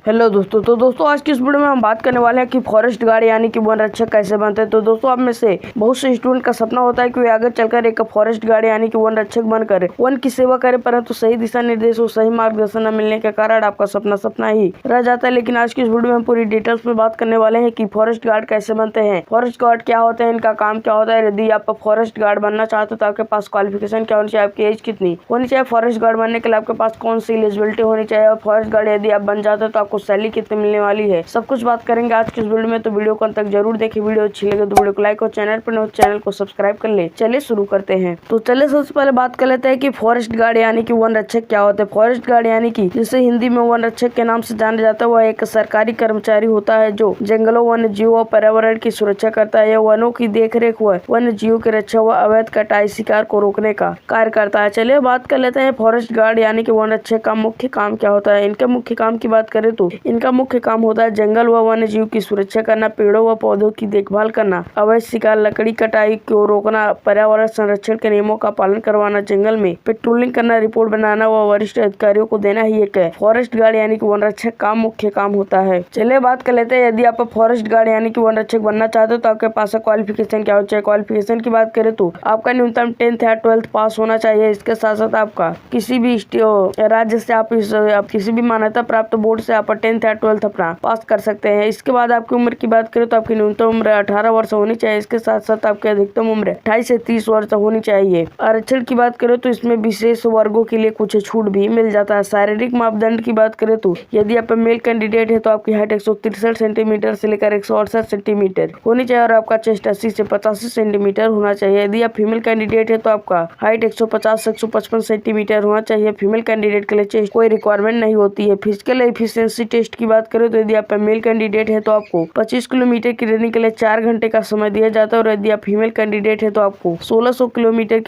Hello दोस्तों, आज की इस वीडियो में हम बात करने वाले हैं कि फॉरेस्ट गार्ड यानी कि वन रक्षक कैसे बनते हैं। तो दोस्तों, आप में से बहुत से स्टूडेंट का सपना होता है कि वे आगे चलकर एक फॉरेस्ट गार्ड यानी कि वन रक्षक बनकर वन की सेवा करें, परंतु सही दिशा निर्देश और सही मार्गदर्शन न मिलने के कारण आपका सपना ही रह जाता है। लेकिन आज की इस वीडियो में हम पूरी डिटेल्स में बात करने वाले हैं कि फॉरेस्ट गार्ड कैसे बनते हैं, फॉरेस्ट गार्ड क्या होते हैं, इनका काम क्या होता है। यदि आप फॉरेस्ट गार्ड बनना चाहते हो तो आपके पास क्वालिफिकेशन क्या होनी चाहिए, आपकी एज कितनी होनी चाहिए, फॉरेस्ट गार्ड बनने के लिए आपके पास कौन सी एलिजिबिलिटी होनी चाहिए, और फॉरेस्ट गार्ड यदि आप बन जाते हो तो आपको सैलरी कितनी मिलने वाली है, सब कुछ बात करेंगे आज की इस वीडियो में। तो वीडियो को अंत तक जरूर देखिए। वीडियो अच्छी लगे तो वीडियो को लाइक और चैनल पर नए चैनल को सब्सक्राइब कर ले। चलिए शुरू करते हैं। तो चलिए सबसे पहले बात कर लेते हैं कि फॉरेस्ट गार्ड यानी कि वन रक्षक क्या होते हैं। फॉरेस्ट गार्ड यानी कि जिसे हिंदी में वन रक्षक के नाम से जाना जाता है, वह एक सरकारी कर्मचारी होता है जो जंगलों, वन्य जीवों और पर्यावरण की सुरक्षा करता है। यह वनों की देखरेख व वन्य जीवों की रक्षा व अवैध कटाई शिकार को रोकने का कार्य करता है। चलिए बात कर लेते हैं फॉरेस्ट गार्ड यानी कि वन रक्षक का मुख्य काम क्या होता है। इनके मुख्य काम की बात करें तो इनका मुख्य काम होता है जंगल व वन्य जीव की सुरक्षा करना, पेड़ों व पौधों की देखभाल करना, अवैध शिकार, लकड़ी कटाई को रोकना, पर्यावरण संरक्षण के नियमों का पालन करवाना, जंगल में पेट्रोलिंग करना, रिपोर्ट बनाना व वरिष्ठ अधिकारियों को देना ही एक फॉरेस्ट गार्ड यानी कि वन रक्षक का मुख्य काम होता है। चलिए बात कर लेते हैं, यदि आप फॉरेस्ट गार्ड यानी कि वन रक्षक बनना चाहते हो तो आपके पास क्वालिफिकेशन क्या होना चाहिए। क्वालिफिकेशन की बात करें तो आपका न्यूनतम 10th या 12th पास होना चाहिए। इसके साथ साथ आपका किसी भी राज्य से आप किसी भी मान्यता प्राप्त बोर्ड से आप 10th या 12th अपना पास कर सकते हैं। इसके बाद आपकी उम्र की बात करें तो आपकी न्यूनतम उम्र 18 वर्ष होनी चाहिए। इसके साथ साथ आपकी अधिकतम उम्र 28 से 30 वर्ष होनी चाहिए। आरक्षण की बात करें तो इसमें विशेष वर्गों के लिए कुछ छूट भी मिल जाता है। शारीरिक मापदंड की बात करें तो यदि आप मेल कैंडिडेट है तो आपकी हाइट 163 सेंटीमीटर से लेकर 168 सेंटीमीटर होनी चाहिए और आपका चेस्ट 80 से 85 सेंटीमीटर होना चाहिए। यदि आप फीमेल कैंडिडेट है तो आपका हाइट 150 से 155 सेंटीमीटर होना चाहिए। फीमेल कैंडिडेट के लिए चेस्ट कोई रिक्वायरमेंट नहीं होती है। फिजिकल एफिशिएंसी टेस्ट की बात करें तो यदि आप मेल कैंडिडेट है तो आपको 25 किलोमीटर की रनिंग के लिए 4 घंटे का समय दिया जाता है, और यदि आप फीमेल कैंडिडेट है तो आपको 16 किलोमीटर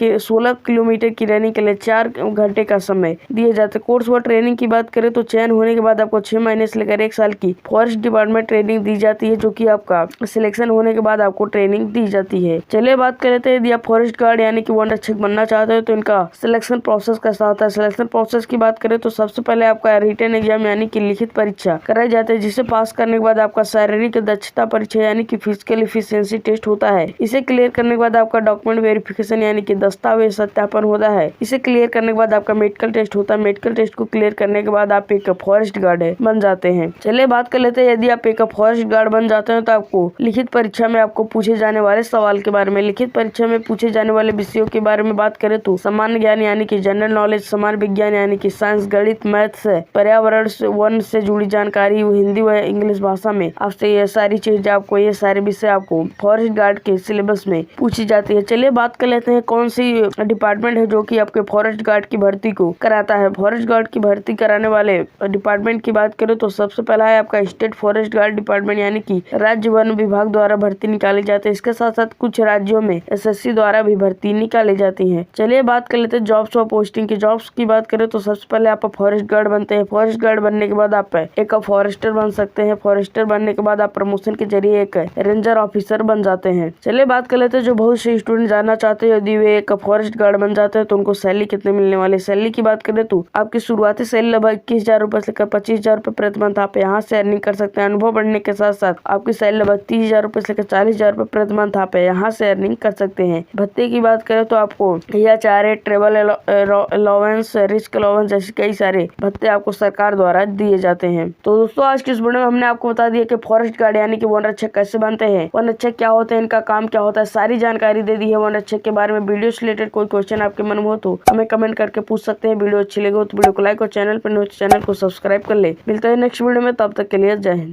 की रनिंग के लिए 4 घंटे का समय दिए जाते हैं। कोर्स व ट्रेनिंग की बात करें तो चयन होने के बाद आपको 6 महीने से लेकर 1 साल की फॉरेस्ट डिपार्टमेंट ट्रेनिंग दी जाती है, जो कि आपका सिलेक्शन होने के बाद आपको ट्रेनिंग दी जाती है। चलिए बात कर लेते हैं, यदि आप फॉरेस्ट गार्ड यानी कि वन रक्षक बनना चाहते हो तो इनका सिलेक्शन प्रोसेस कैसा होता है। सिलेक्शन प्रोसेस की बात करें तो सबसे पहले आपका रिटन एग्जाम यानी कि लिखित परीक्षा कराई जाती है, जिसे पास करने के बाद आपका शारीरिक दक्षता परीक्षा यानी कि फिजिकल एफिशिएंसी टेस्ट होता है। इसे क्लियर करने के बाद आपका डॉक्यूमेंट वेरिफिकेशन यानी कि दस्तावेज सत्यापन होता है। इसे क्लियर करने के बाद आपका मेडिकल टेस्ट होता है। मेडिकल टेस्ट को क्लियर करने के बाद आप एक फॉरेस्ट गार्ड बन जाते हैं। चलिए बात कर लेते हैं, यदि आप एक फॉरेस्ट गार्ड बन जाते हैं तो आपको लिखित परीक्षा में आपको पूछे जाने वाले सवाल के बारे में, लिखित परीक्षा में पूछे जाने वाले विषयों के बारे में बात करें तो सामान्य ज्ञान यानी कि जनरल नॉलेज, सामान्य विज्ञान यानी कि साइंस, गणित, मैथ्स, पर्यावरण वन से जुड़ी जानकारी हिंदी व इंग्लिश भाषा में आपसे ये सारी चीज आपको ये सारे विषय आपको फॉरेस्ट गार्ड के सिलेबस में पूछी जाती है। चलिए बात कर लेते हैं कौन सी डिपार्टमेंट है जो कि आपके फॉरेस्ट गार्ड की भर्ती को कराता है। फॉरेस्ट गार्ड की भर्ती कराने वाले डिपार्टमेंट की बात करें तो सबसे पहला है आपका स्टेट फॉरेस्ट गार्ड डिपार्टमेंट यानी कि राज्य वन विभाग द्वारा भर्ती निकाली जाती है। इसके साथ साथ कुछ राज्यों में एसएससी द्वारा भी भर्ती निकाली जाती है। चलिए बात कर लेते हैं जॉब्स और पोस्टिंग की। जॉब्स की बात करें तो सबसे पहले आप फॉरेस्ट गार्ड बनते हैं। फॉरेस्ट गार्ड बनने के बाद आप एक फॉरेस्टर बन सकते हैं। फॉरेस्टर बनने के बाद आप प्रमोशन के जरिए एक रेंजर ऑफिसर बन जाते हैं। चलिए बात कर लेते हैं, जो बहुत से स्टूडेंट जानना चाहते हैं यदि वे एक फॉरेस्ट गार्ड बन जाते हैं तो उनको सैलरी कितने मिलने वाले। सैलरी की बात करें तो आपकी शुरुआती सैलरी लगभग 21,000 रुपए से लेकर 25,000 रुपए प्रति मंथ आप यहाँ से अर्निंग कर सकते हैं। अनुभव बढ़ने के साथ साथ आपकी सैलरी लगभग 30,000 रुपए से लेकर 40,000 रुपए प्रति मंथ आप यहाँ से अर्निंग कर सकते हैं। भत्ते की बात करें तो आपको या चारे ट्रेवल अलाउंस, रिस्क अलाउंस जैसे कई सारे भत्ते आपको सरकार द्वारा दिए जाते हैं। तो दोस्तों, आज की इस वीडियो में हमने आपको बता दिया कि फॉरेस्ट गार्ड यानी कि वन रक्षक कैसे बनते हैं, वन रक्षक क्या होते हैं, इनका काम क्या होता है, सारी जानकारी दे दी है वन रक्षक के बारे में। वीडियो से रिलेटेड कोई क्वेश्चन आपके मन में हो तो हमें कमेंट करके पूछ सकते हैं। वीडियो अच्छी लगे तो वीडियो को लाइक और चैनल पर नए चैनल को सब्सक्राइब कर ले। मिलता है नेक्स्ट वीडियो में, तब तक के लिए जय हिंद।